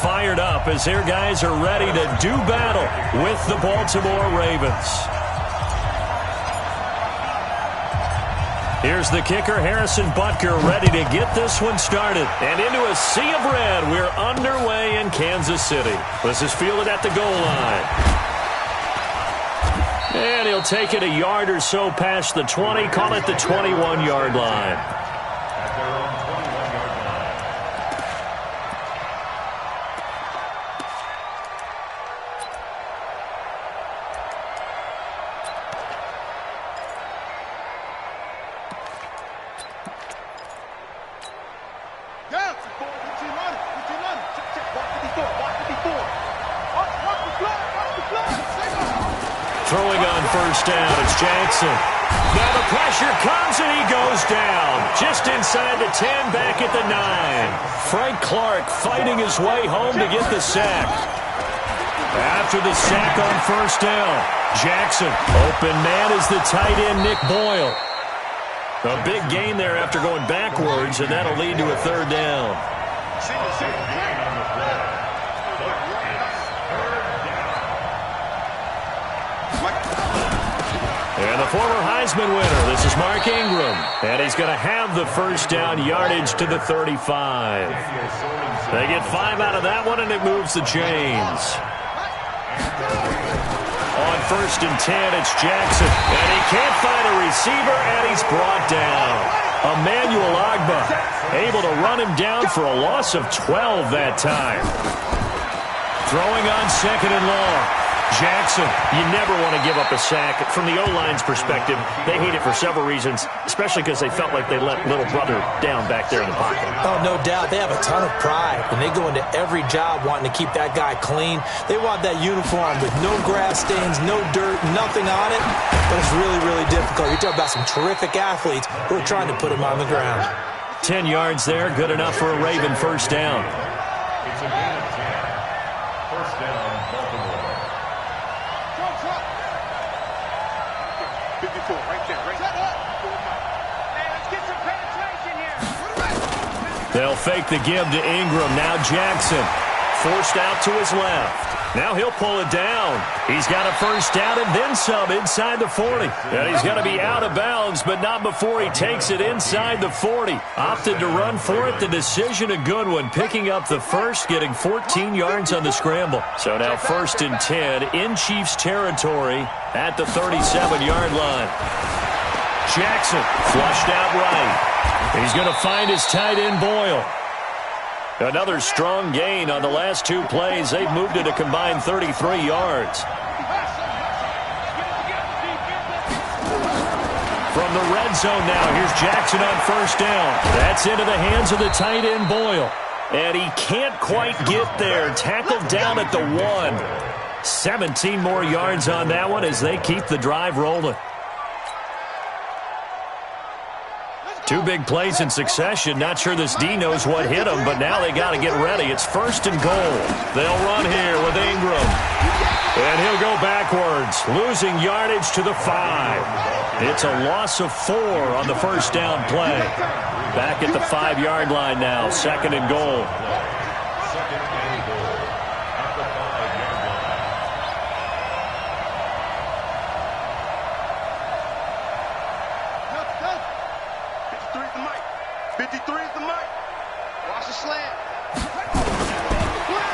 fired up as their guys are ready to do battle with the Baltimore Ravens. Here's the kicker, Harrison Butker, ready to get this one started. And into a sea of red, we're underway in Kansas City. This is fielded at the goal line. And he'll take it a yard or so past the 20, call it the 21-yard line. Throwing on first down, it's Jackson. Now the pressure comes and he goes down. Just inside the 10, back at the 9. Frank Clark fighting his way home to get the sack. After the sack on first down, Jackson. Open man is the tight end, Nick Boyle. A big gain there after going backwards, and that'll lead to a third down. And the former Heisman winner, this is Mark Ingram. And he's going to have the first down yardage to the 35. They get 5 out of that one, and it moves the chains. On first and 10, it's Jackson. And he can't find a receiver, and he's brought down. Emmanuel Ogbah able to run him down for a loss of 12 that time. Throwing on second and long. Jackson, you never want to give up a sack. From the O-line's perspective, they hate it for several reasons, especially because they felt like they let little brother down back there in the pocket. Oh, no doubt. They have a ton of pride, and they go into every job wanting to keep that guy clean. They want that uniform with no grass stains, no dirt, nothing on it, but it's really, really difficult. You're talking about some terrific athletes who are trying to put him on the ground. 10 yards there, good enough for a Raven first down. It's a gain of 10. First down, Baltimore. 54, right there, right there. Hey, let's get some penetration here. They'll fake the give to Ingram. Now Jackson forced out to his left. Now he'll pull it down. He's got a first down and then some inside the 40. And he's going to be out of bounds, but not before he takes it inside the 40. Opted to run for it. The decision a good one. Picking up the first, getting 14 yards on the scramble. So now first and 10 in Chiefs territory at the 37-yard line. Jackson flushed out right. He's going to find his tight end Boyle. Another strong gain on the last 2 plays. They've moved it a combined 33 yards. From the red zone now, here's Jackson on first down. That's into the hands of the tight end Boyle. And he can't quite get there. Tackled down at the 1. 17 more yards on that one as they keep the drive rolling. 2 big plays in succession. Not sure this D knows what hit him, but now they got to get ready. It's first and goal. They'll run here with Ingram. And he'll go backwards, losing yardage to the 5. It's a loss of 4 on the first down play. Back at the 5-yard line now, second and goal.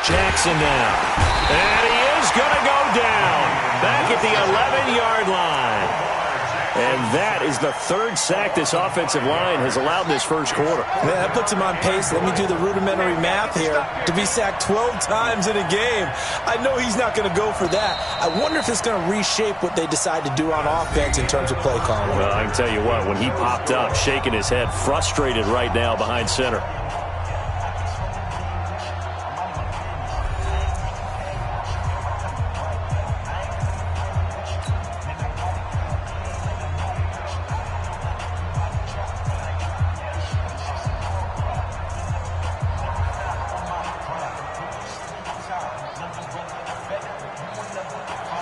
Jackson now. And he is going to go down. Back at the 11-yard line. And that is the 3rd sack this offensive line has allowed in this first quarter. Man, that puts him on pace. Let me do the rudimentary math here. To be sacked 12 times in a game. I know he's not going to go for that. I wonder if it's going to reshape what they decide to do on offense in terms of play calling. Well, I can tell you what, when he popped up, shaking his head, frustrated right now behind center.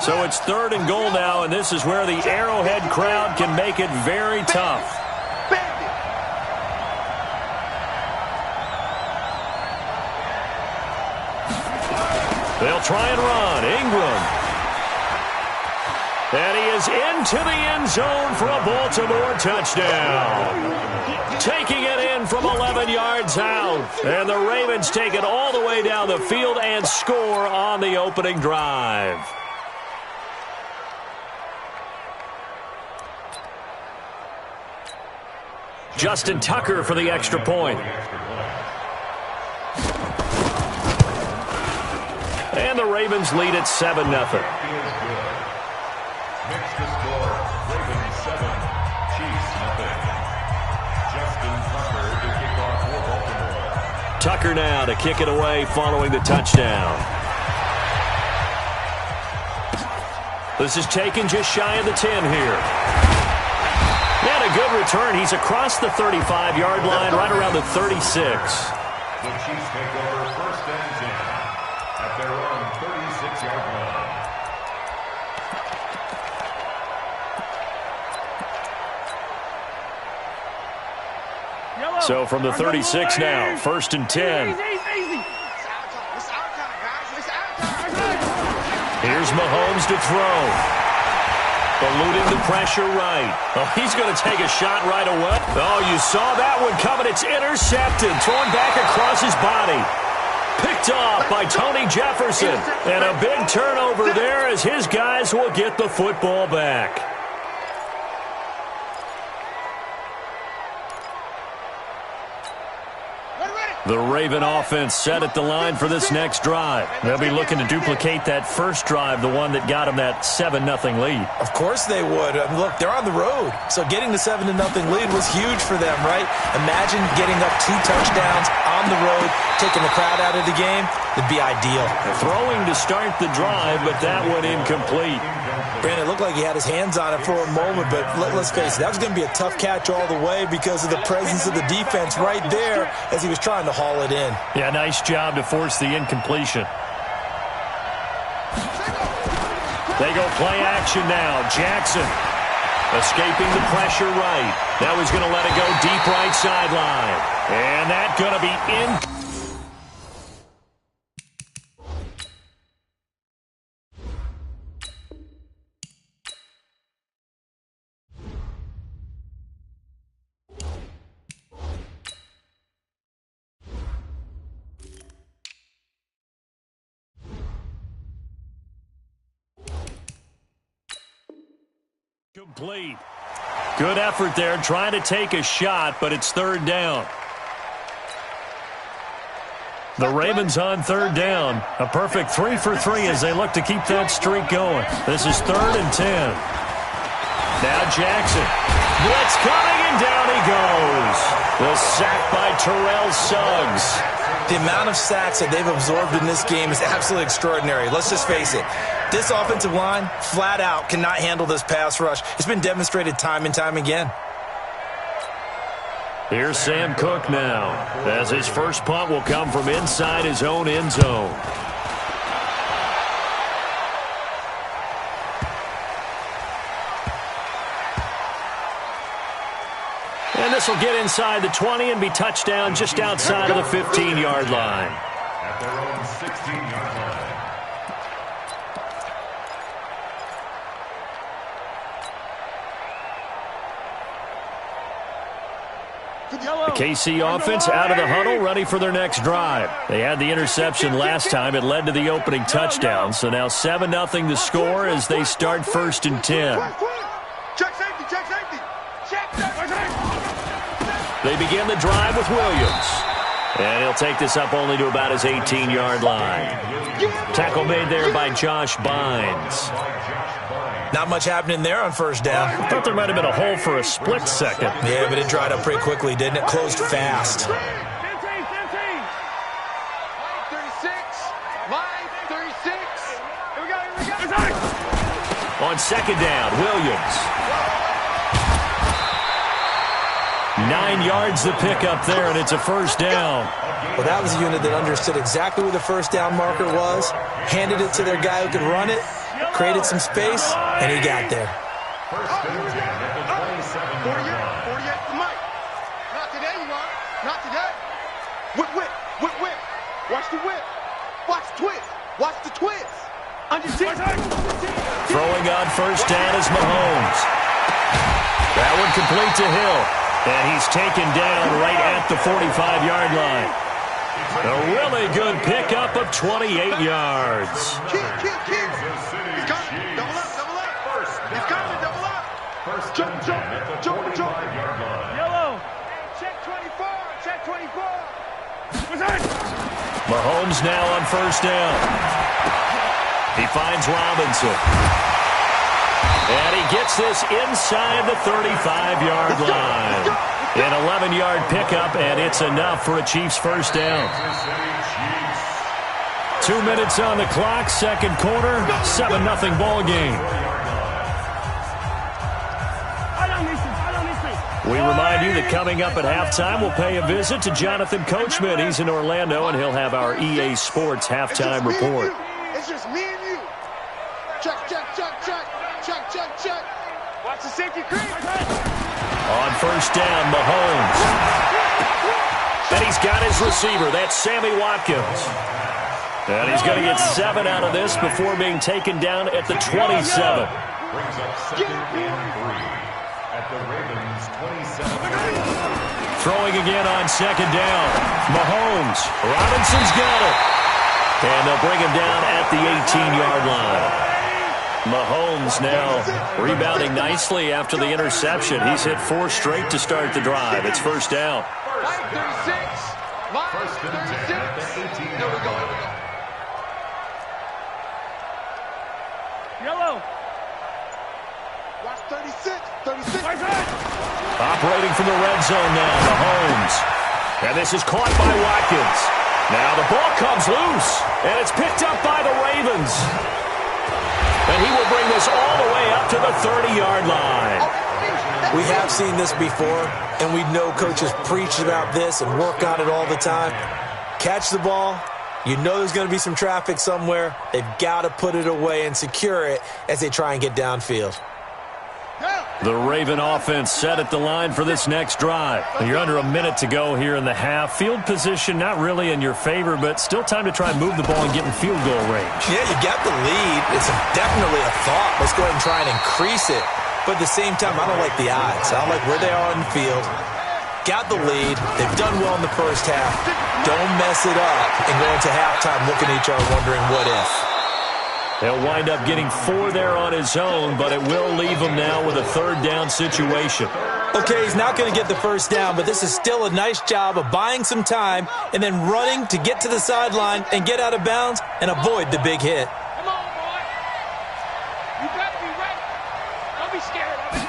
So it's 3rd and goal now, and this is where the Arrowhead crowd can make it very tough. They'll try and run. Ingram. And he is into the end zone for a Baltimore touchdown. Taking it in from 11 yards out. And the Ravens take it all the way down the field and score on the opening drive. Justin Tucker for the extra point. And the Ravens lead at 7-0. Next to score, Ravens 7, Chiefs 0. Justin Tucker to kick off for Baltimore. Tucker now to kick it away following the touchdown. This is taken just shy of the 10 here. And a good return. He's across the 35-yard line, right around the 36. The Chiefs take over first and 10 at their own 36-yard line. So from the 36 now, first and 10. Here's Mahomes to throw. Eluding the pressure right. Oh, he's going to take a shot right away. Oh, you saw that one coming. It's intercepted. Thrown back across his body. Picked off by Tony Jefferson. And a big turnover there as his guys will get the football back. The Raven offense set at the line for this next drive. They'll be looking to duplicate that first drive, the one that got them that 7-0 lead. Of course they would. Look, they're on the road, so getting the 7-0 lead was huge for them, right? Imagine getting up 2 touchdowns on the road, taking the crowd out of the game. It'd be ideal. Throwing to start the drive, but that one incomplete. Brandon, it looked like he had his hands on it for a moment, but let's face it, that was going to be a tough catch all the way because of the presence of the defense right there as he was trying to haul it in. Yeah, nice job to force the incompletion. They go play action now. Jackson escaping the pressure right. That was going to let it go deep right sideline. And that's going to be in. Complete. Good effort there, trying to take a shot, but it's third down. The Ravens on third down. A perfect 3 for 3 as they look to keep that streak going. This is 3rd and 10. Now Jackson. Blitz coming, and down he goes. The sack by Terrell Suggs. The amount of sacks that they've absorbed in this game is absolutely extraordinary. Let's just face it. This offensive line, flat out, cannot handle this pass rush. It's been demonstrated time and time again. Here's Sam Cook now, as his first punt will come from inside his own end zone. And this will get inside the 20 and be touchdown just outside of the 15-yard line. At their own 16-yard line. The KC offense out of the huddle, ready for their next drive. They had the interception last time. It led to the opening touchdown. So now 7-0 the score as they start 1st and 10. Check safety, check safety. Check safety. They begin the drive with Williams. And he'll take this up only to about his 18-yard line. Tackle made there by Josh Bynes. Not much happening there on first down. I thought there might have been a hole for a split second. Yeah, but it dried up pretty quickly, didn't it? Closed fast. 15. Line 36. Line 36. Here we go, here we go. On second down, Williams. 9 yards the pickup there, and it's a first down. Well, that was a unit that understood exactly where the first down marker was, handed it to their guy who could run it, created some space, and he got there. First and 10 at the 27-yard line. 48 for Mike. Not today, you are. Not today. Whip, whip, whip, whip. Watch the whip. Watch twist. Watch the twist. Throwing on first down is Mahomes. That one complete to Hill. And he's taken down right at the 45-yard line. A really good pickup of 28 yards. Keep. He's coming. Double up. He's coming, double up. Jump. Yellow. Check 24. Mahomes now on first down. He finds Robinson. And he gets this inside the 35-yard line. An 11-yard pickup, and it's enough for a Chiefs first down. 2 minutes on the clock, second quarter, 7-0 ball game. We remind you that coming up at halftime, we'll pay a visit to Jonathan Coachman. He's in Orlando, and he'll have our EA Sports halftime report. It's just me and you. Check. Watch the safety creep. On first down, Mahomes. And he's got his receiver. That's Sammy Watkins. And he's going to get 7 out of this before being taken down at the 27. Brings up second and 3 at the Ravens 27. Throwing again on second down. Mahomes. Robinson's got it. And they'll bring him down at the 18-yard line. Mahomes now rebounding nicely after the interception. He's hit 4 straight to start the drive. It's first down. First and 10 at the 18-yard line. Yellow. Watch 36. Operating from the red zone now, Mahomes. And this is caught by Watkins. Now the ball comes loose, and it's picked up by the Ravens. And he will bring this all the way up to the 30-yard line. We have seen this before, and we know coaches preach about this and work on it all the time. Catch the ball. You know there's going to be some traffic somewhere. They've got to put it away and secure it as they try and get downfield. The Raven offense set at the line for this next drive. You're under a minute to go here in the half. Field position not really in your favor, but still time to try and move the ball and get in field goal range. Yeah, you got the lead. It's definitely a thought. Let's go ahead and try and increase it. But at the same time, I don't like the odds. I don't like where they are on the field. Got the lead. They've done well in the first half. Don't mess it up and go into halftime looking at each other wondering what if. He'll wind up getting 4 there on his own, but it will leave him now with a third down situation. Okay, he's not going to get the first down, but this is still a nice job of buying some time and then running to get to the sideline and get out of bounds and avoid the big hit. Come on, boy. You got to be ready. Don't be scared of it.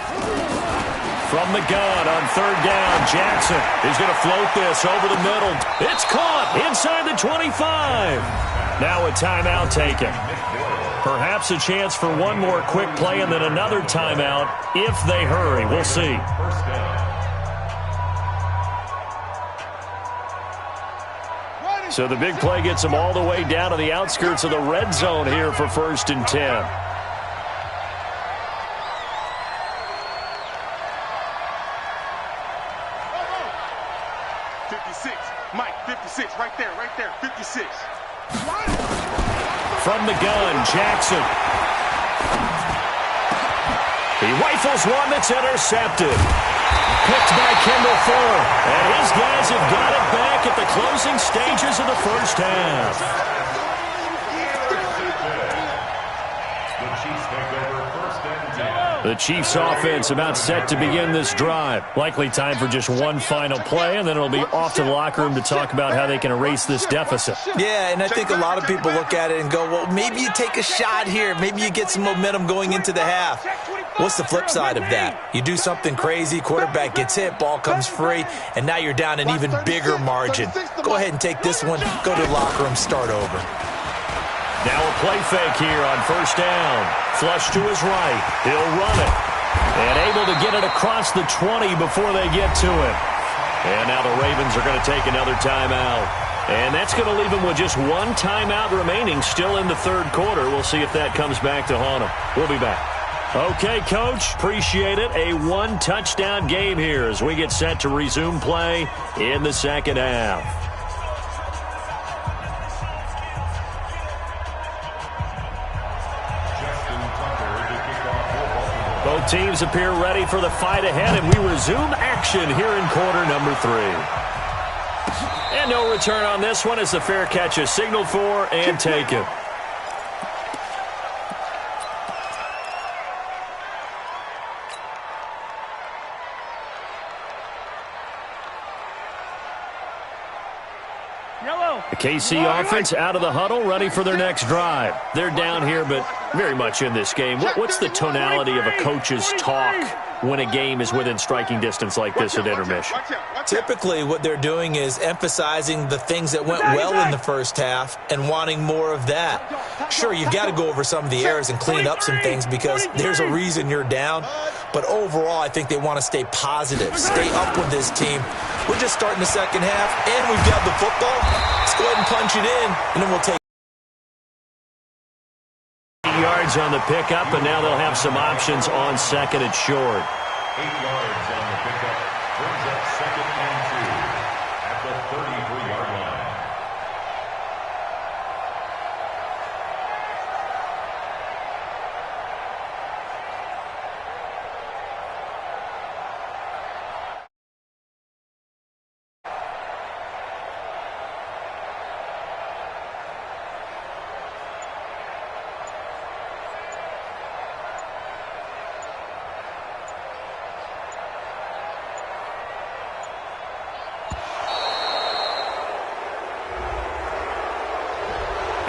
From the gun on third down, Jackson is going to float this over the middle. It's caught inside the 25. Now a timeout taken. Perhaps a chance for one more quick play and then another timeout if they hurry. We'll see. First down. So the big play gets them all the way down to the outskirts of the red zone here for first and 10. 56. Mike, 56. Right there. 56. From the gun, Jackson. He rifles one that's intercepted. Picked by Kendall Fuller. And his guys have got it back at the closing stages of the first half. The Chiefs take over first and 10. The Chiefs offense about set to begin this drive. Likely time for just one final play, and then it'll be off to the locker room to talk about how they can erase this deficit. Yeah, and I think a lot of people look at it and go, well, maybe you take a shot here. Maybe you get some momentum going into the half. What's the flip side of that? You do something crazy, quarterback gets hit, ball comes free, and now you're down an even bigger margin. Go ahead and take this one, go to the locker room, start over. Now a play fake here on first down. Flush to his right. He'll run it. And able to get it across the 20 before they get to it. And now the Ravens are going to take another timeout. And that's going to leave them with just one timeout remaining still in the third quarter. We'll see if that comes back to haunt them. We'll be back. Okay, Coach, appreciate it. A one-touchdown game here as we get set to resume play in the second half. Both teams appear ready for the fight ahead, and we resume action here in quarter number 3. And no return on this one as the fair catch is signaled for and taken. The KC offense out of the huddle, ready for their next drive. They're down here, but very much in this game. What's the tonality of a coach's talk when a game is within striking distance like this at intermission? Typically, what they're doing is emphasizing the things that went well in the first half and wanting more of that. Sure, you've got to go over some of the errors and clean up some things because there's a reason you're down. But overall, I think they want to stay positive, stay up with this team. We're just starting the second half, and we've got the football. Let's go ahead and punch it in, and then we'll take 8 yards on the pickup, and now they'll have some options on second and short. 8 yards on the pickup brings up second and 2 at the 33-yard line.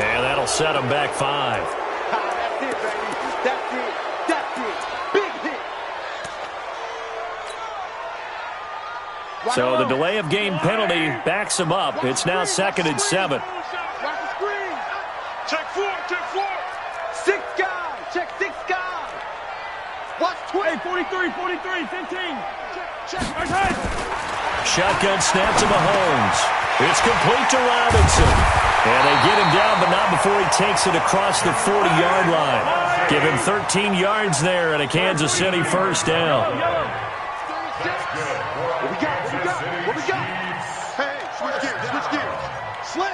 And that'll set them back 5. That's it, baby. That's it. That's it. Big hit. So the delay of game penalty backs them up. It's now second and 7. Watch the screen. Check 4. Check 4. 6 guys. Check 6 guys. Watch 20. 43. 43. 15. Check. Okay. Shotgun snap to Mahomes. It's complete to Robinson. And they get him down, but not before he takes it across the 40-yard line. Give him 13 yards there and a Kansas City first down. What we got? What we got? Hey, switch gears. Switch gears. Slam.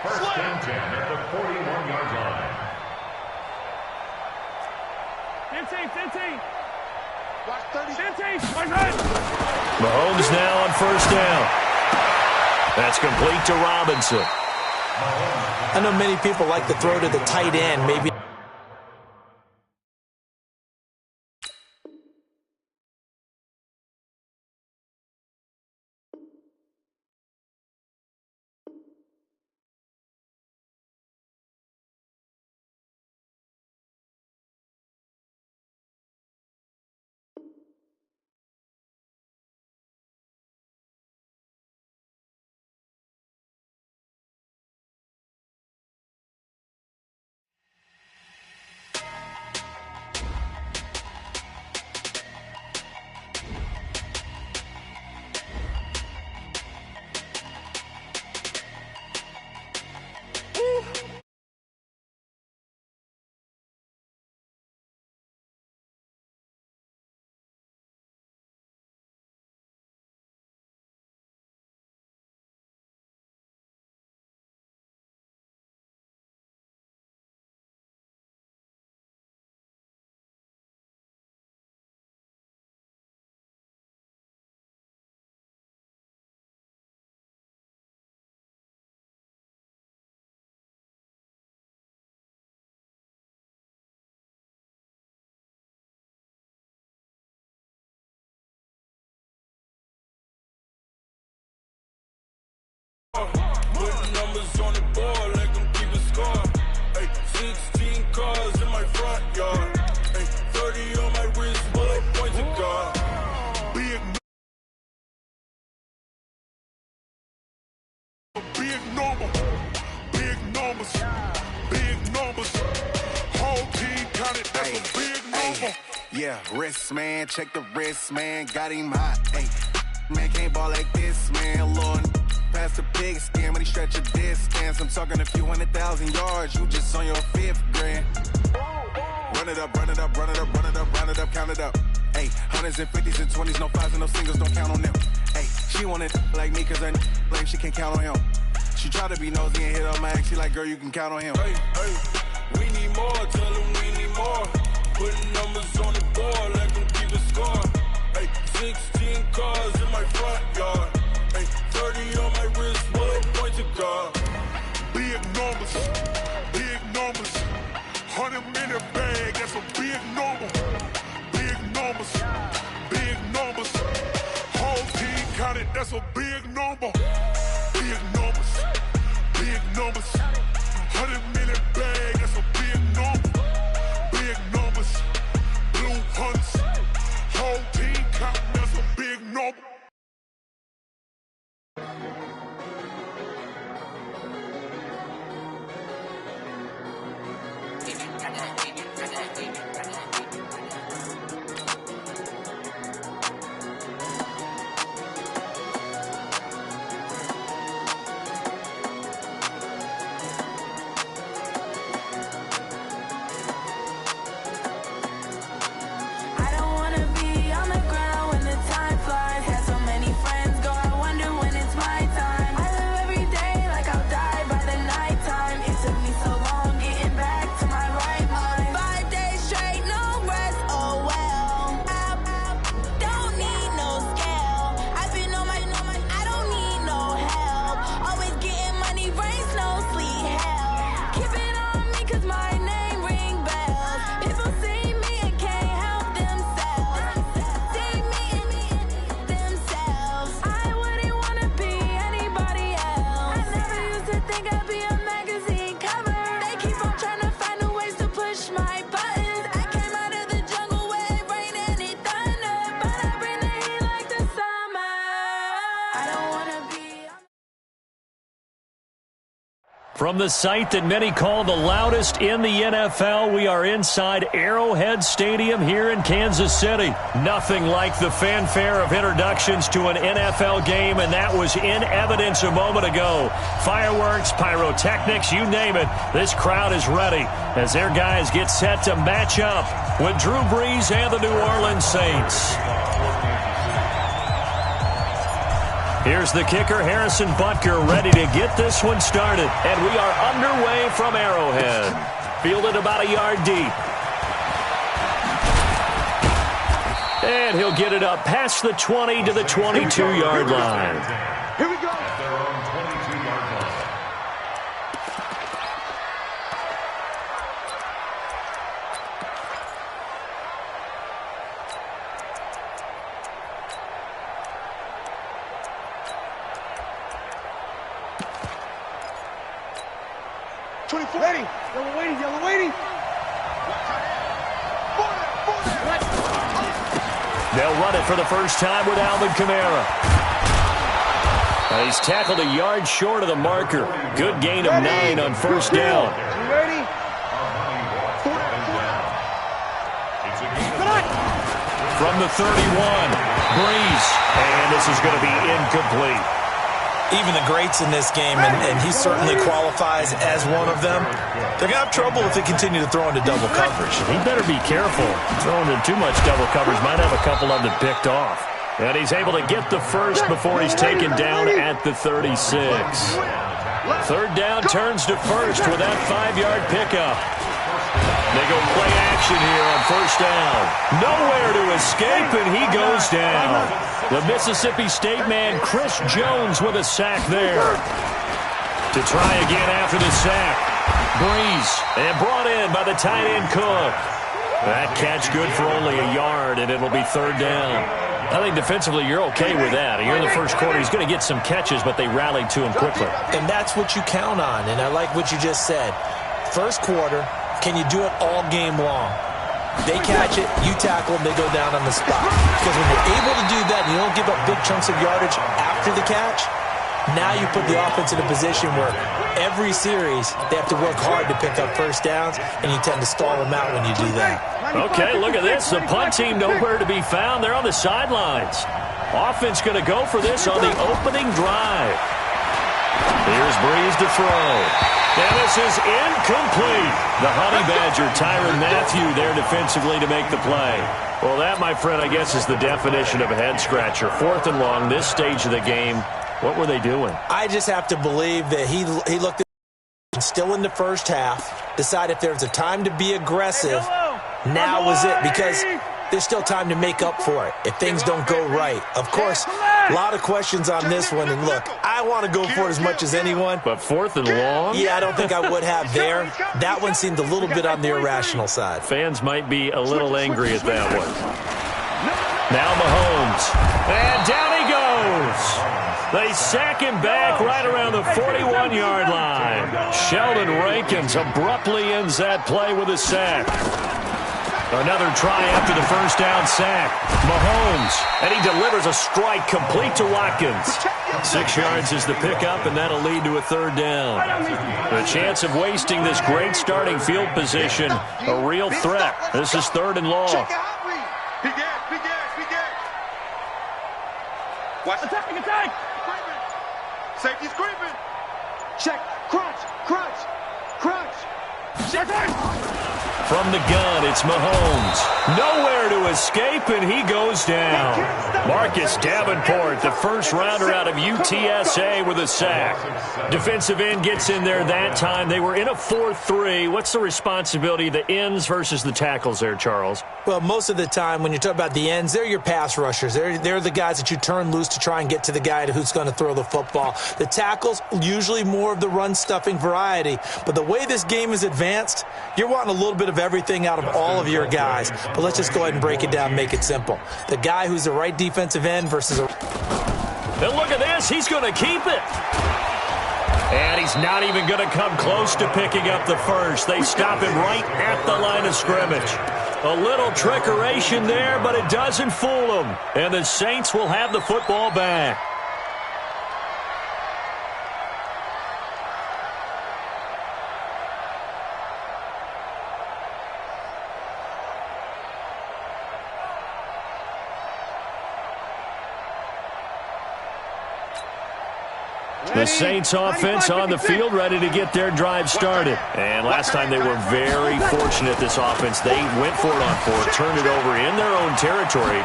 First and 10 at the 41-yard line. 15. Watch 30. 15. My Mahomes now on first down. That's complete to Robinson. I know many people like to throw to the tight end, maybe. Putting numbers on the board, like I'm keeping score. Ay, 16 cars in my front yard. Ay, 30 on my wrist, but I point to God. Big numbers. Whole team counted, that's a big number. Yeah, wrist man, check the wrist man, got him hot. Ay, man can't ball like this, man, Lord. Past the big skin, when he stretch a distance. I'm talking a few 100,000 yards, you just on your 5th grand. Run it up, count it up. Hey, hundreds and 50s and 20s, no 5s and no singles, don't count on them. Hey, she wanted like me, cause her like she can't count on him. She tried to be nosy and hit on my ex, she like, girl, you can count on him. Hey, we need more, tell them we need more. Putting numbers on the board like 16 cars in my front yard. Ay, 30 on my wrist, bullet point to God. Big numbers, 100-minute bag, that's a big number. Big numbers, whole team counted, that's a big number. Big numbers, 100-minute bag, that's a big number. Big numbers, blue hunts, whole team counting, that's a big number. From the site that many call the loudest in the NFL, we are inside Arrowhead Stadium here in Kansas City. Nothing like the fanfare of introductions to an NFL game, and that was in evidence a moment ago. Fireworks, pyrotechnics, you name it. This crowd is ready as their guys get set to match up with Drew Brees and the New Orleans Saints. Here's the kicker, Harrison Butker, ready to get this one started. And we are underway from Arrowhead. Fielded about a yard deep. And he'll get it up past the 20 to the 22-yard line. Here we go. At their own 22-yard line. Ready. Yellow waiting. They'll run it for the first time with Alvin Kamara. He's tackled a yard short of the marker. Good gain of 9 on first down. You ready? From the 31, Brees. And this is going to be incomplete. Even the greats in this game, and he certainly qualifies as one of them, they're going to have trouble if they continue to throw into double coverage. He better be careful. Throwing in too much double coverage might have a couple of them picked off. And he's able to get the first before he's taken down at the 36. Third down turns to first with that 5-yard pickup. They go play action here on first down. Nowhere to escape, and he goes down. The Mississippi State man, Chris Jones, with a sack there. To try again after the sack. Brees, and brought in by the tight end Cook. That catch good for only a yard, and it'll be third down. I think defensively you're okay with that. Here in the first quarter, he's going to get some catches, but they rallied to him quickly. And that's what you count on, and I like what you just said. First quarter, can you do it all game long? They catch it, you tackle them, they go down on the spot. Because when you're able to do that and you don't give up big chunks of yardage after the catch, now you put the offense in a position where every series they have to work hard to pick up first downs, and you tend to stall them out when you do that. Okay, look at this. The punt team nowhere to be found. They're on the sidelines. Offense going to go for this on the opening drive. Here's Brees to throw. And this is incomplete. The Honey Badger, Tyrann Mathieu, there defensively to make the play. Well, that, my friend, I guess is the definition of a head-scratcher. 4th and long, this stage of the game. What were they doing? I just have to believe that he looked at still in the first half, decided if there was a time to be aggressive, now was it. Because there's still time to make up for it if things don't go right. Of course, a lot of questions on this one, and look, I want to go for it as much as anyone. But 4th and long? Yeah, I don't think I would have there. That one seemed a little bit on the irrational side. Fans might be a little angry at that one. Now Mahomes. And down he goes. They sack him back right around the 41-yard line. Sheldon Rankins abruptly ends that play with a sack. Another try after the first down sack. Mahomes, and he delivers a strike complete to Watkins. 6 yards is the pickup, and that'll lead to a 3rd down. The chance of wasting this great starting field position, a real threat. This is 3rd and long. Watch attack! Safety's creeping. Check, crunch. Check. From the gun, it's Mahomes. Nowhere to escape, and he goes down. Marcus Davenport, the first rounder out of UTSA with a sack. Defensive end gets in there that time. They were in a 4-3. What's the responsibility of the ends versus the tackles there, Charles? Well, most of the time when you talk about the ends, they're your pass rushers. They're the guys that you turn loose to try and get to the guy who's going to throw the football. The tackles, usually more of the run-stuffing variety. But the way this game is advanced, you're wanting a little bit of everything out of all of your guys. But let's just go ahead and break it down and make it simple. The guy who's the right defensive end versus a... And look at this. He's going to keep it. And he's not even going to come close to picking up the first. They stop him right at the line of scrimmage. A little trickeration there, but it doesn't fool them. And the Saints will have the football back. The Saints offense on the field, ready to get their drive started. And last time they were very fortunate, this offense. They went for it on 4, turned it over in their own territory,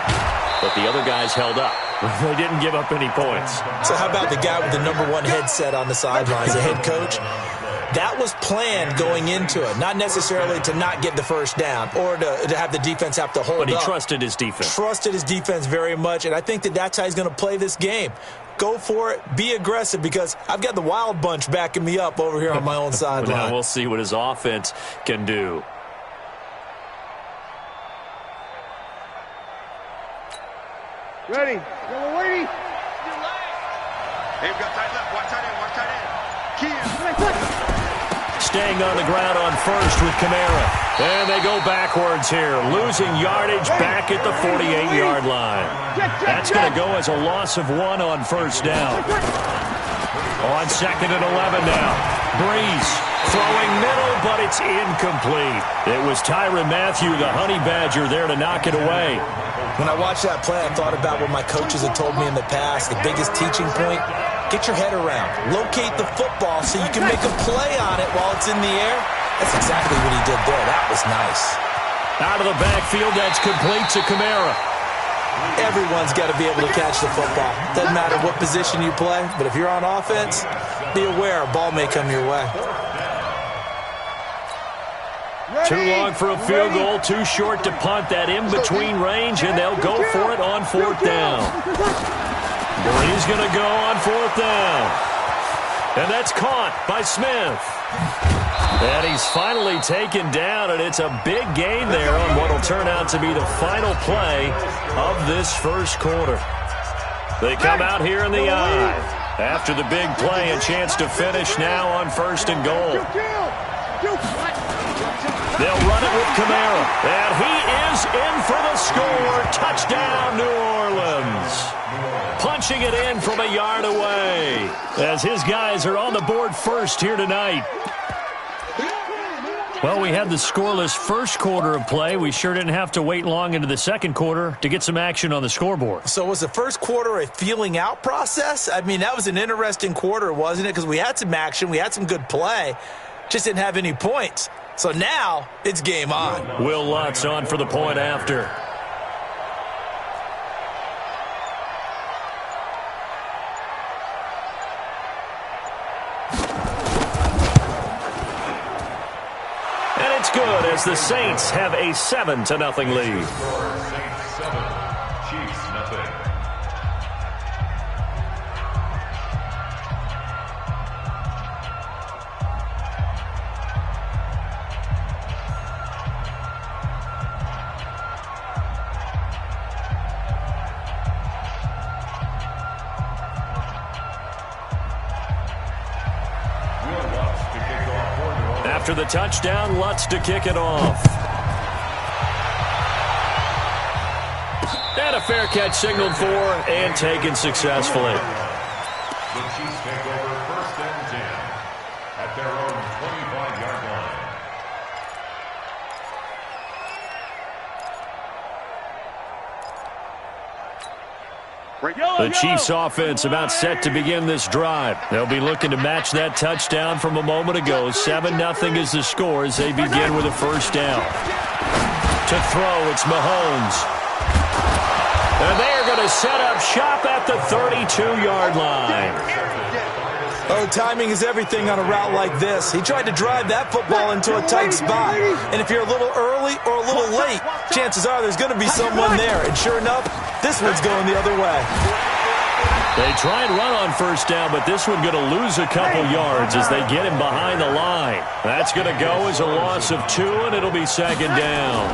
but the other guys held up. They didn't give up any points. So how about the guy with the #1 headset on the sidelines, the head coach? That was planned going into it, not necessarily to not get the first down or to have the defense have to hold up. But he trusted his defense. Trusted his defense very much, and I think that's how he's going to play this game. Go for it. Be aggressive, because I've got the wild bunch backing me up over here on my own sideline. Now we'll see what his offense can do. Ready. Go, Wady. Hey, we've got tight left. Watch tight end. Staying on the ground on first with Kamara. And they go backwards here, losing yardage back at the 48-yard line. That's going to go as a loss of 1 on first down. On 2nd and 11 now. Breeze throwing middle, but it's incomplete. It was Tyrann Mathieu, the Honey Badger, there to knock it away. When I watched that play, I thought about what my coaches had told me in the past. The biggest teaching point, get your head around. Locate the football so you can make a play on it while it's in the air. That's exactly what he did there. That was nice. Out of the backfield, that's complete to Kamara. Everyone's got to be able to catch the football. Doesn't matter what position you play, but if you're on offense, be aware a ball may come your way. Too long for a field goal, too short to punt. That in-between range, and they'll go for it on 4th down. He's going to go on 4th down. And that's caught by Smith. And he's finally taken down, and it's a big gain there on what will turn out to be the final play of this first quarter. They come out here in the eye. After the big play, a chance to finish now on 1st and goal. They'll run it with Kamara. And he is in for the score. Touchdown, New Orleans. Punching it in from a yard away as his guys are on the board first here tonight. Well, we had the scoreless first quarter of play. We sure didn't have to wait long into the second quarter to get some action on the scoreboard. So was the first quarter a feeling out process? I mean, that was an interesting quarter, wasn't it? Because we had some action. We had some good play. Just didn't have any points. So now it's game on. Will Lutz on for the point after. good as the Saints have a 7-0 lead. Saints 7, Chiefs nothing. After the touchdown, Lutz to kick it off. And a fair catch signaled for and taken successfully. The Chiefs take over 1st and 10 at their own 25-yard line. The Chiefs offense about set to begin this drive. They'll be looking to match that touchdown from a moment ago. 7-0 is the score as they begin with a first down. To throw, it's Mahomes. And they are going to set up shop at the 32-yard line. Oh, timing is everything on a route like this. He tried to drive that football into a tight spot. And if you're a little early or a little late, chances are there's going to be someone there. And sure enough, this one's going the other way. They try and run on first down, but this one's going to lose a couple yards as they get him behind the line. That's going to go as a loss of 2, and it'll be second down.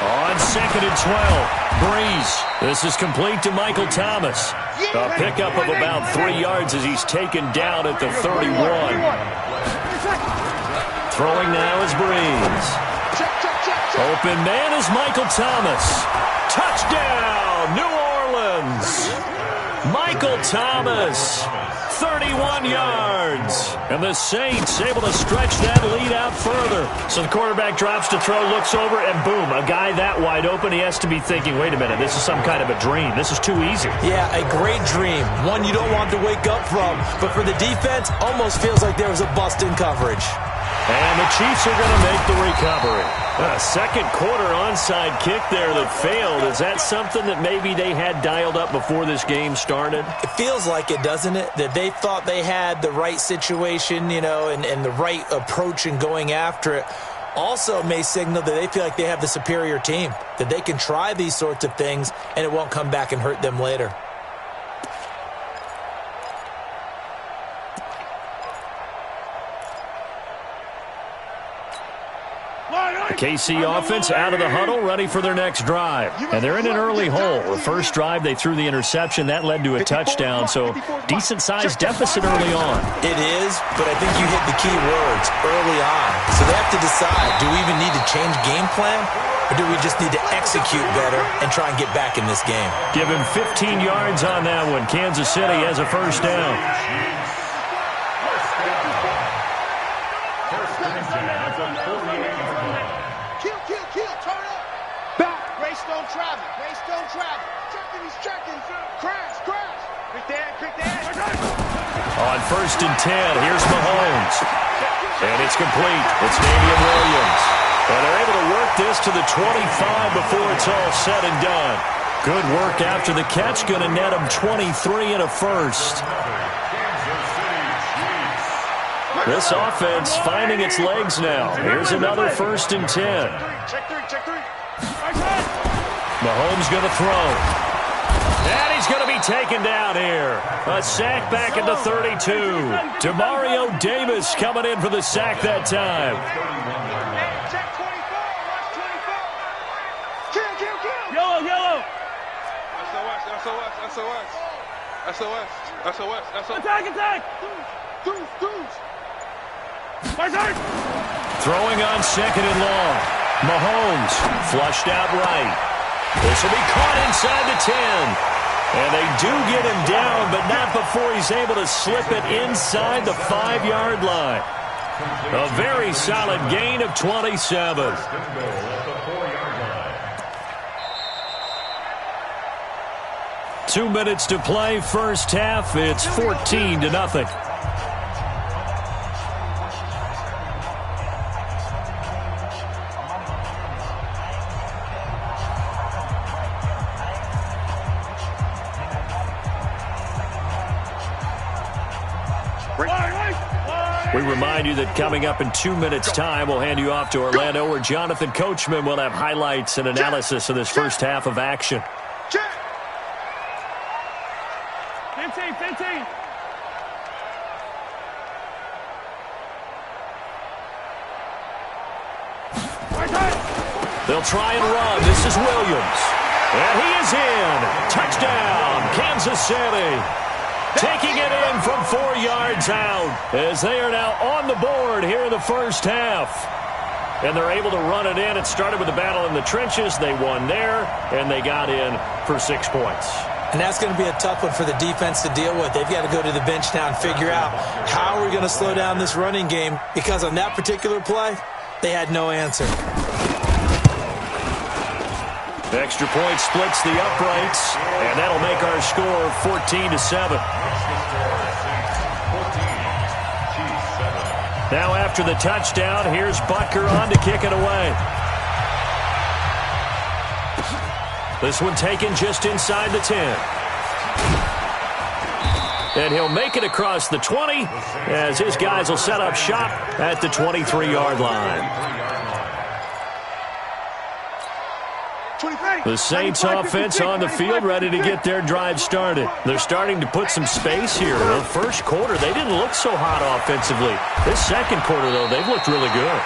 On 2nd and 12, Breeze. This is complete to Michael Thomas. A pickup of about 3 yards as he's taken down at the 31. Throwing now is Breeze. Open man is Michael Thomas. Touchdown, New Orleans. Michael Thomas, 31 yards. And the Saints able to stretch that lead out further. So the quarterback drops to throw, looks over, and boom, a guy that wide open, he has to be thinking, wait a minute, this is some kind of a dream. This is too easy. Yeah, a great dream. One you don't want to wake up from. But for the defense, almost feels like there was a bust in coverage. And the Chiefs are going to make the recovery. A second quarter onside kick there that failed. Is that something that maybe they had dialed up before this game started? It feels like it, doesn't it? That they thought they had the right situation, you know, and the right approach in going after it. Also may signal that they feel like they have the superior team, that they can try these sorts of things and it won't come back and hurt them later. The KC offense out of the huddle, ready for their next drive. And they're in an early hole. The first drive, they threw the interception. That led to a touchdown, so decent-sized deficit early on. It is, but I think you hit the key words early on. So they have to decide, do we even need to change game plan, or do we just need to execute better and try and get back in this game? Give him 15 yards on that one. Kansas City has a first down. On 1st and 10, here's Mahomes. And it's complete. It's Damian Williams. And they're able to work this to the 25 before it's all said and done. Good work after the catch. Going to net them 23 and a first. This offense finding its legs now. Here's another 1st and 10. Mahomes going to throw. And he's going to be taken down here. A sack back at the 32. Demario Davis coming in for the sack that time. Yellow. SOS. Attack. Throwing on 2nd and long. Mahomes flushed out right. This will be caught inside the 10. And they do get him down, but not before he's able to slip it inside the 5-yard line. A very solid gain of 27. 2 minutes to play, first half. It's 14-0. We remind you that coming up in 2 minutes' time, we'll hand you off to Orlando, where Jonathan Coachman will have highlights and analysis of this first half of action. 15. They'll try and run. This is Williams. And he is in. Touchdown, Kansas City. Taking it in from 4 yards out as they are now on the board here in the first half. And they're able to run it in. It started with a battle in the trenches. They won there, and they got in for 6 points. And that's going to be a tough one for the defense to deal with. They've got to go to the bench now and figure out how are we going to slow down this running game, because on that particular play, they had no answer. Extra point splits the uprights, and that'll make our score 14-7. Now after the touchdown, here's Butker on to kick it away. This one taken just inside the 10. And he'll make it across the 20 as his guys will set up shop at the 23-yard line. The Saints offense on the field, ready to get their drive started. They're starting to put some space here. The first quarter, they didn't look so hot offensively. This second quarter, though, they've looked really good.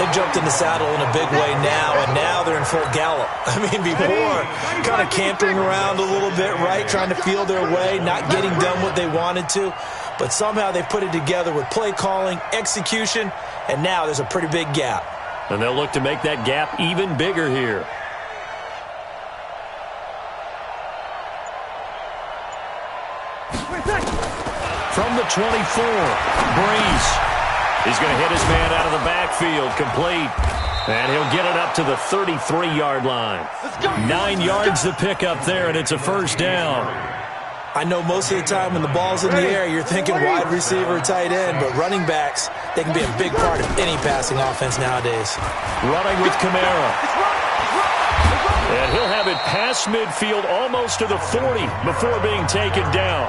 They've jumped in the saddle in a big way now, and now they're in full gallop. I mean, before, kind of cantering around a little bit, right, trying to feel their way, not getting done what they wanted to. But somehow they put it together with play calling, execution, and now there's a pretty big gap. And they'll look to make that gap even bigger here. From the 24, Breeze. He's going to hit his man out of the backfield, complete. And he'll get it up to the 33-yard line. 9 yards to pick up there, and it's a first down. I know most of the time when the ball's in the air, you're thinking wide receiver, tight end, but running backs, they can be a big part of any passing offense nowadays. Running with Kamara. And he'll have it past midfield almost to the 40 before being taken down.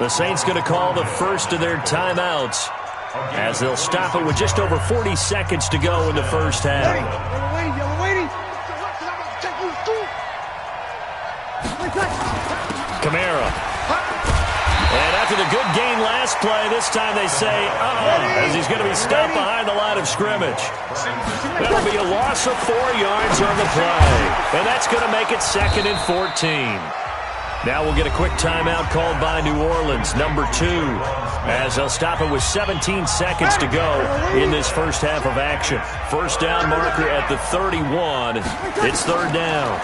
The Saints going to call the first of their timeouts as they'll stop it with just over 40 seconds to go in the first half. Kamara. And after the good gain last play, this time they say, as he's going to be stopped behind the line of scrimmage. That'll be a loss of 4 yards on the play. And that's going to make it 2nd and 14. Now we'll get a quick timeout called by New Orleans, number 2, as they'll stop it with 17 seconds to go in this first half of action. First down marker at the 31. It's 3rd down.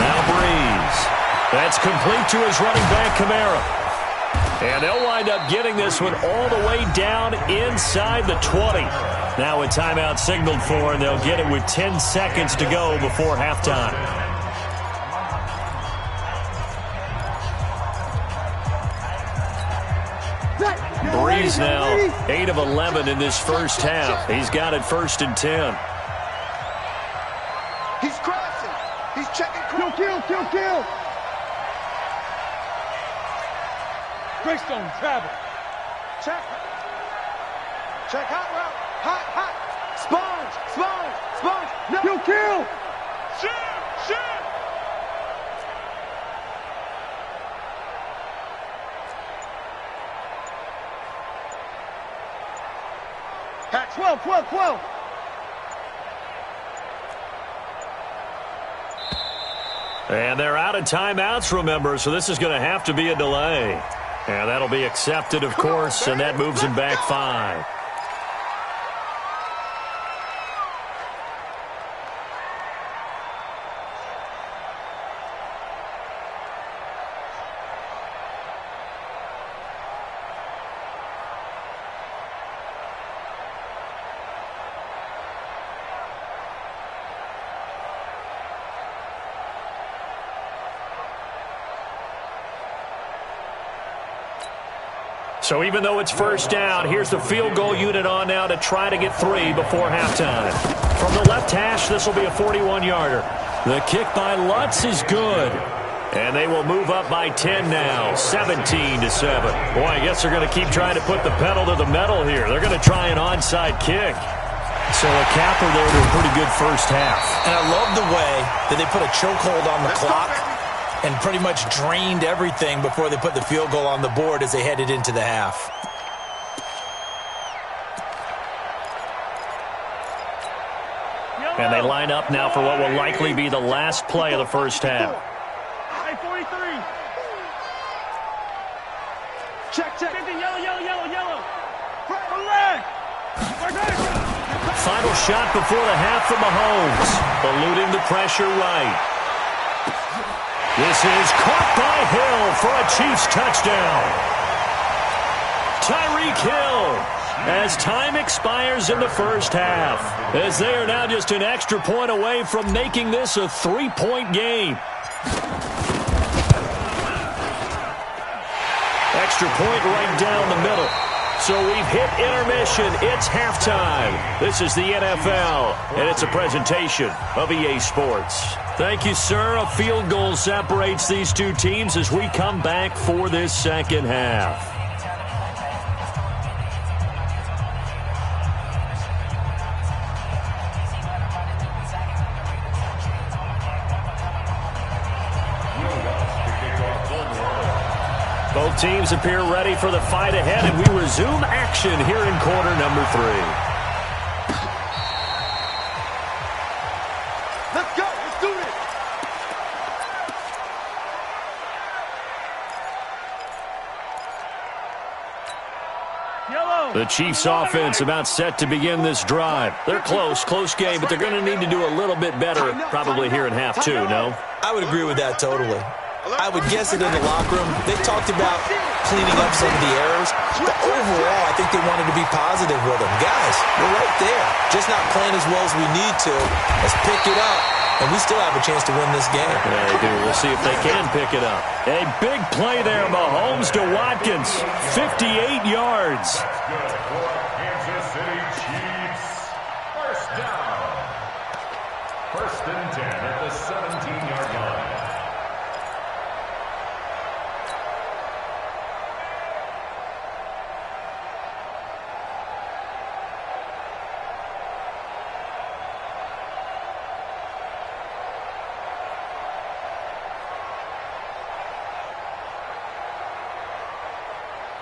Now Breeze. That's complete to his running back, Kamara. And they'll wind up getting this one all the way down inside the 20. Now a timeout signaled for, and they'll get it with 10 seconds to go before halftime. Breeze now 8 of 11 in this first half. He's got it 1st and 10. He's crossing. He's checking. Kill. Greystone, travel. Check. Hot route. Hot. Sponge. No. Kill. Shoot. Pat 12. And they're out of timeouts, remember, so this is going to have to be a delay. And that'll be accepted, of course, and that moves him back 5. So even though it's first down, here's the field goal unit on now to try to get 3 before halftime. From the left hash, this will be a 41-yarder. The kick by Lutz is good. And they will move up by 10 now, 17-7. Boy, I guess they're going to keep trying to put the pedal to the metal here. They're going to try an onside kick. So a capper there to a pretty good first half. And I love the way that they put a chokehold on the clock and pretty much drained everything before they put the field goal on the board as they headed into the half. And they line up now for what will likely be the last play of the first half. Hey, 43. Check. 50, yellow. Red. Final shot before the half from Mahomes. Eluding the pressure right. This is caught by Hill for a Chiefs touchdown. Tyreek Hill as time expires in the first half, as they are now just an extra point away from making this a 3-point game. Extra point right down the middle. So we've hit intermission. It's halftime. This is the NFL, and it's a presentation of EA Sports. Thank you, sir. A field goal separates these two teams as we come back for this second half. Both teams appear ready for the fight ahead, and we resume action here in quarter number 3. Let's go. Let's do this. Yellow. The Chiefs offense about set to begin this drive. They're close game, but they're going to need to do a little bit better probably here in half 2, no? I would agree with that totally. I would guess that in the locker room, they talked about cleaning up some of the errors, but overall, I think they wanted to be positive with them. Guys, we're right there. Just not playing as well as we need to. Let's pick it up, and we still have a chance to win this game. Yeah, they do. We'll see if they can pick it up. A big play there, Mahomes to Watkins, 58 yards. Kansas City Chiefs. First down. First and 10 at the 17-yard line.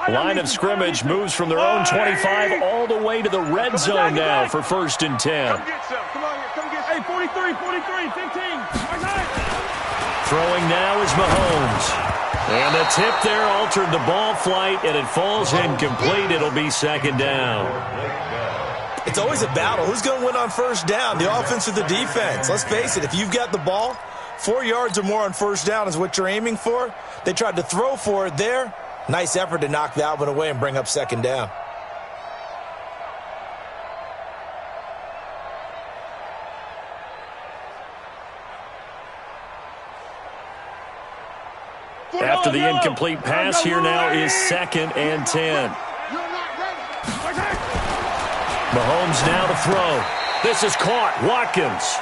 Line of scrimmage moves from their own 25 all the way to the red zone now for first and 10. Come get some. Come on here. Come get some. Hey, 43, 15. Throwing now is Mahomes. And the tip there altered the ball flight, and it falls incomplete. It'll be second down. It's always a battle. Who's going to win on first down, the offense or the defense? Let's face it, if you've got the ball, 4 yards or more on first down is what you're aiming for. They tried to throw for it there. Nice effort to knock that one away and bring up second down. After the incomplete pass, here now is second and 10. Mahomes now to throw. This is caught. Watkins.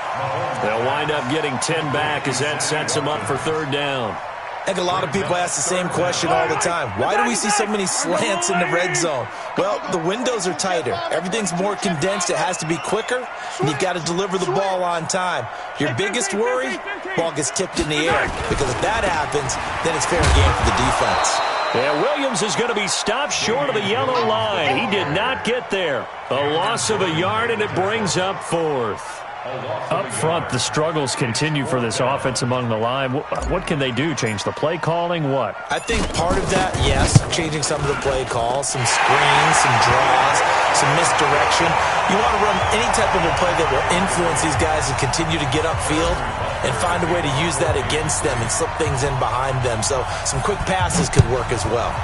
They'll wind up getting 10 back as that sets them up for third down. I think a lot of people ask the same question all the time. Why do we see so many slants in the red zone? Well, the windows are tighter. Everything's more condensed. It has to be quicker, and you've got to deliver the ball on time. Your biggest worry, ball gets tipped in the air, because if that happens, then it's fair game for the defense. Yeah, Williams is going to be stopped short of the yellow line. He did not get there. A loss of a yard, and it brings up fourth. Up front, the struggles continue for this offense among the line. What can they do? Change the play calling? What? I think part of that, yes, changing some of the play calls, some screens, some draws, some misdirection. You want to run any type of a play that will influence these guys and continue to get upfield and find a way to use that against them and slip things in behind them. So some quick passes could work as well.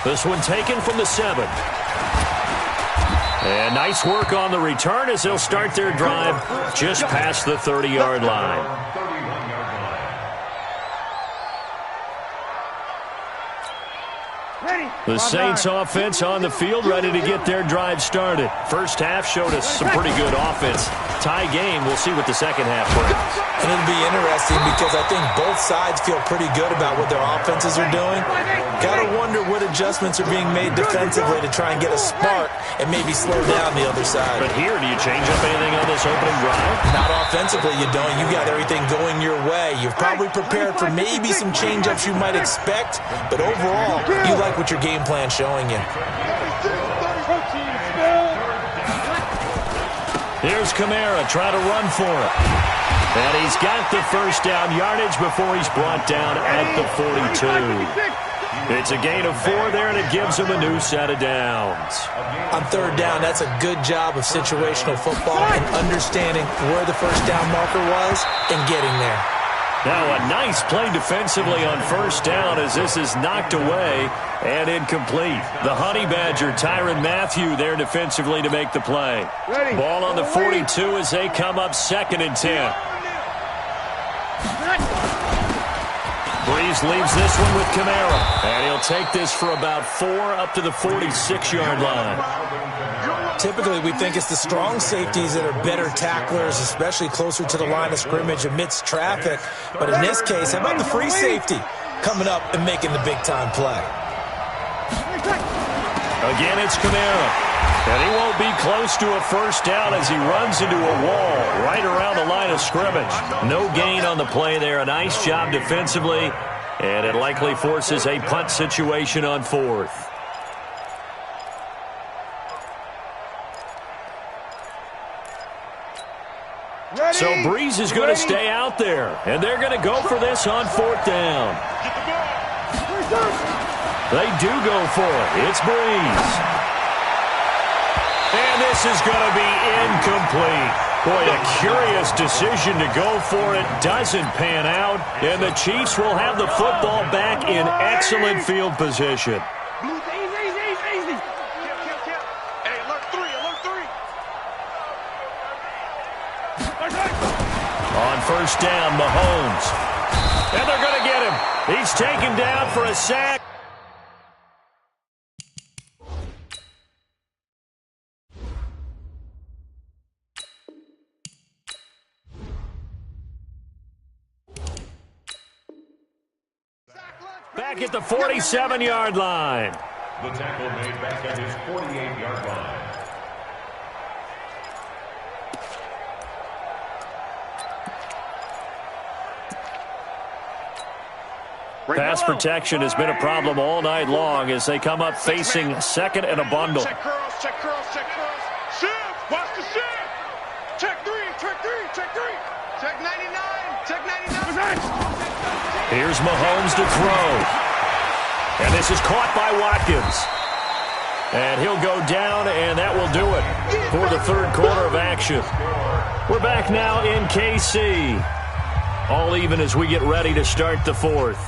This one taken from the 7. And nice work on the return as they'll start their drive just past the 30-yard line. Ready. The Saints offense on the field, ready to get their drive started. First half showed us some pretty good offense. Tie game, we'll see what the second half brings. And it'll be interesting because I think both sides feel pretty good about what their offenses are doing. Got to wonder what adjustments are being made defensively to try and get a spark and maybe slow down the other side. But here, do you change up anything on this opening drive? Not offensively, you don't. You got everything going your way. You've probably prepared for maybe some change-ups you might expect, but overall, you like what your game plan showing you. Here's Kamara trying to run for it. And he's got the first down yardage before he's brought down at the 42. It's a gain of 4 there, and it gives him a new set of downs. On third down, that's a good job of situational football and understanding where the first down marker was and getting there. Now a nice play defensively on first down as this is knocked away and incomplete. The Honey Badger, Tyrann Mathieu, there defensively to make the play. Ball on the 42 as they come up 2nd and 10. Breeze leaves this one with Kamara. And he'll take this for about 4 up to the 46-yard line. Typically, we think it's the strong safeties that are better tacklers, especially closer to the line of scrimmage amidst traffic. But in this case, how about the free safety coming up and making the big-time play? Again, it's Kamara. And he won't be close to a first down as he runs into a wall right around the line of scrimmage. No gain on the play there. A nice job defensively. And it likely forces a punt situation on 4th. So Breeze is going to stay out there. And they're going to go for this on 4th down. They do go for it. It's Breeze. And this is going to be incomplete. Boy, a curious decision to go for it. Doesn't pan out. And the Chiefs will have the football back in excellent field position. Easy. Hey, alert 3. On first down, Mahomes. And they're going to get him. He's taken down for a sack. Back at the 47-yard line. The tackle made back at his 48-yard line. Pass protection has been a problem all night long as they come up facing 2nd and a bundle. Check curls. Shift. Watch the shift. Check 3. Check 99. Here's Mahomes to throw. And this is caught by Watkins. And he'll go down, and that will do it for the 3rd quarter of action. We're back now in KC. All even as we get ready to start the 4th.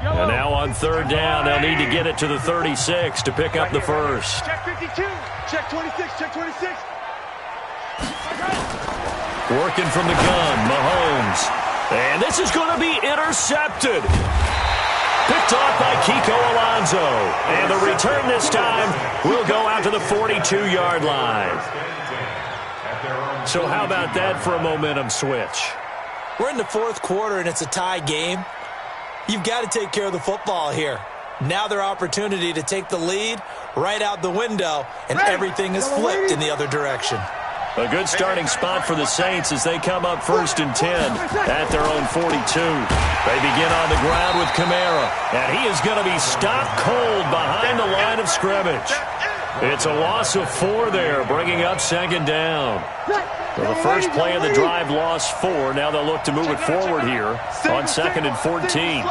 And now on 3rd down, they'll need to get it to the 36 to pick up the first. Check 52. Check 26. Working from the gun, Mahomes. And this is going to be intercepted. Picked off by Kiko Alonso. And the return this time will go out to the 42-yard line. So how about that for a momentum switch? We're in the 4th quarter, and it's a tie game. You've got to take care of the football here. Now their opportunity to take the lead right out the window, and everything is flipped in the other direction. A good starting spot for the Saints as they come up 1st and 10 at their own 42. They begin on the ground with Kamara, and he is going to be stopped cold behind the line of scrimmage. It's a loss of 4 there, bringing up 2nd down. So the first play of the drive lost 4. Now they'll look to move it forward here on 2nd and 14.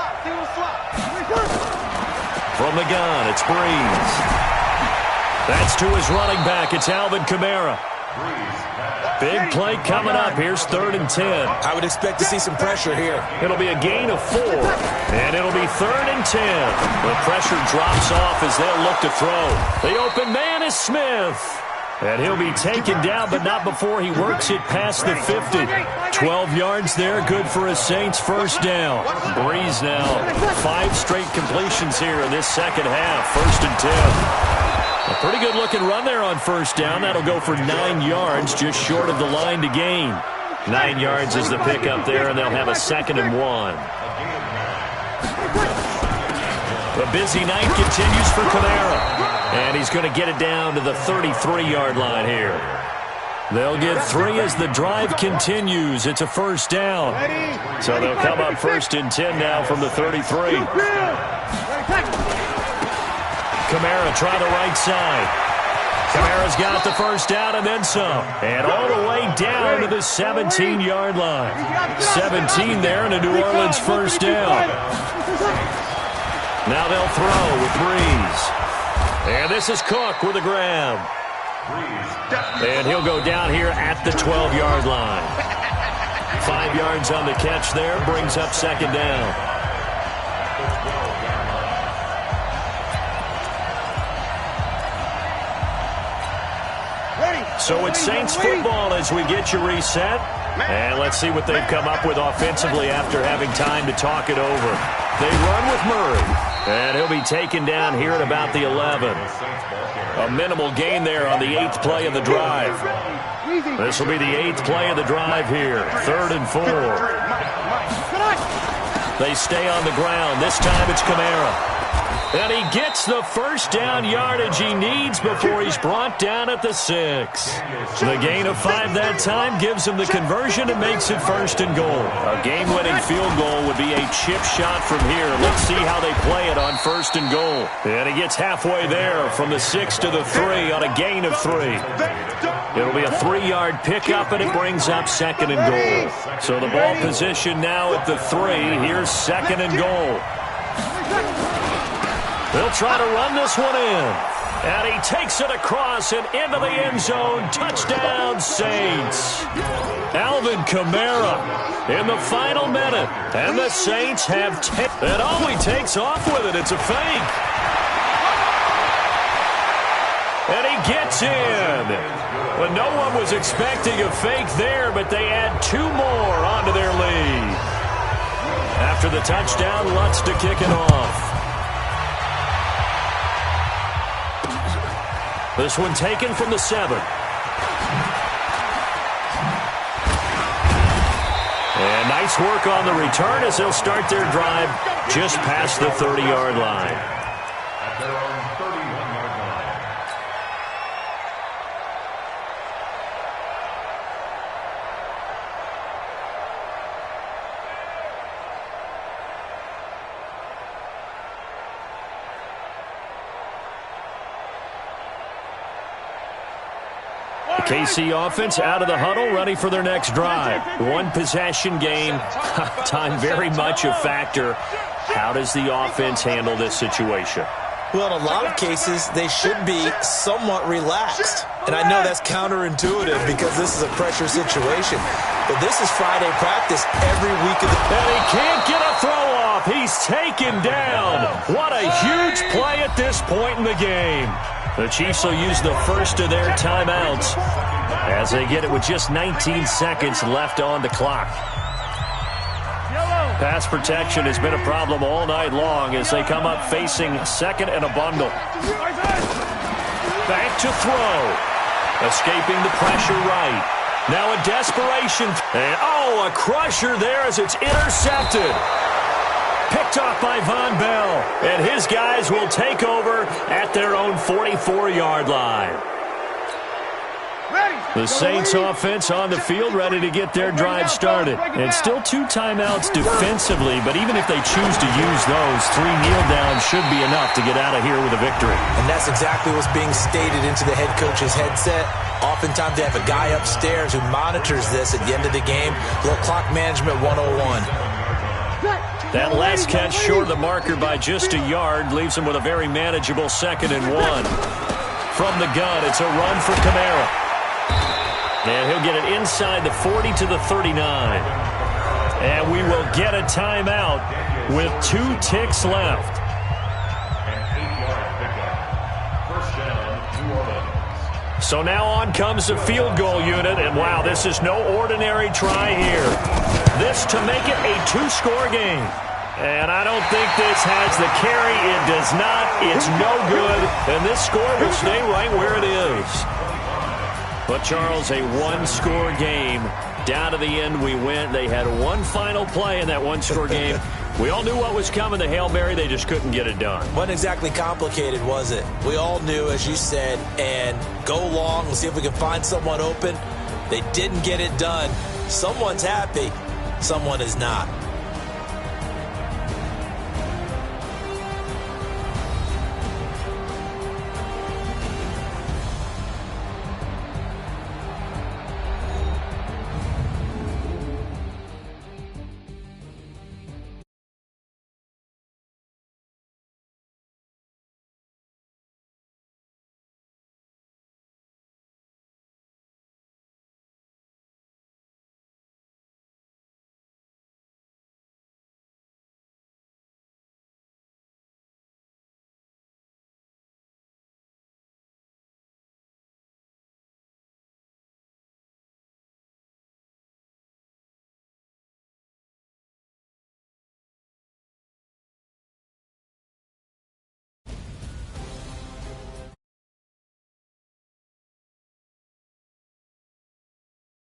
From the gun, it's Breeze. That's to his running back. It's Alvin Kamara. Big play coming up. Here's 3rd and 10. I would expect to see some pressure here. It'll be a gain of 4, and it'll be 3rd and 10. The pressure drops off as they'll look to throw. The open man is Smith. And he'll be taken down, but not before he works it past the 50. 12 yards there, good for a Saints first down. Breeze now, 5 straight completions here in this second half. 1st and 10. A pretty good-looking run there on first down. That'll go for 9 yards, just short of the line to gain. 9 yards is the pickup there, and they'll have a 2nd and 1. The busy night continues for Kamara. And he's going to get it down to the 33-yard line here. They'll get 3 as the drive continues. It's a first down. So they'll come up 1st and 10 now from the 33. Kamara try the right side. Kamara's got the first down and then some. And all the way down to the 17-yard line. 17 there and a New Orleans first down. Now they'll throw with Breeze. And this is Cook with a grab. And he'll go down here at the 12-yard line. 5 yards on the catch there, brings up 2nd down. So it's Saints football as we get you reset. And let's see what they've come up with offensively after having time to talk it over. They run with Murray. And he'll be taken down here at about the 11. A minimal gain there on the 8th play of the drive. This will be the 8th play of the drive here. 3rd and 4. They stay on the ground. This time it's Kamara. And he gets the first down yardage he needs before he's brought down at the 6. The gain of 5 that time gives him the conversion and makes it 1st and goal. A game-winning field goal would be a chip shot from here. Let's see how they play it on 1st and goal. And he gets halfway there from the 6 to the 3 on a gain of 3. It'll be a 3-yard pickup, and it brings up 2nd and goal. So the ball position now at the 3. Here's 2nd and goal. They'll try to run this one in. And he takes it across and into the end zone. Touchdown, Saints. Alvin Kamara in the final minute. And the Saints have and all he takes off with it. It's a fake. And he gets in. Well, no one was expecting a fake there, but they add 2 more onto their lead. After the touchdown, Lutz to kick it off. This one taken from the 7. And nice work on the return as they'll start their drive just past the 30-yard line. At their own 31-yard line. KC offense out of the huddle, ready for their next drive. 1 possession game. Time very much a factor. How does the offense handle this situation? Well, in a lot of cases, they should be somewhat relaxed. And I know that's counterintuitive because this is a pressure situation. But this is Friday practice every week of the... And he can't get a throw off. He's taken down. What a huge play at this point in the game. The Chiefs will use the first of their timeouts as they get it with just 19 seconds left on the clock. Pass protection has been a problem all night long as they come up facing 2nd and a bundle. Back to throw. Escaping the pressure right. Now a desperation. And a crusher there as it's intercepted. Picked off by Von Bell. And his guys will take over at their own 44-yard line. The Saints offense on the field ready to get their drive started. And still 2 timeouts defensively, but even if they choose to use those, 3 kneel downs should be enough to get out of here with a victory. And that's exactly what's being stated into the head coach's headset. Oftentimes they have a guy upstairs who monitors this at the end of the game. Little clock management 101. That last catch short of the marker by just a yard leaves him with a very manageable 2nd and 1. From the gun, it's a run for Kamara. And he'll get it inside the 40 to the 39. And we will get a timeout with 2 ticks left. So now on comes the field goal unit, and wow, this is no ordinary try here. This to make it a 2-score game. And I don't think this has the carry. It does not. It's no good. And this score will stay right where it is. But, Charles, a 1-score game. Down to the end we went. They had one final play in that 1-score game. We all knew what was coming, the Hail Mary. They just couldn't get it done. Wasn't exactly complicated, was it? We all knew, as you said, and go long and see if we can find someone open. They didn't get it done. Someone's happy. Someone is not.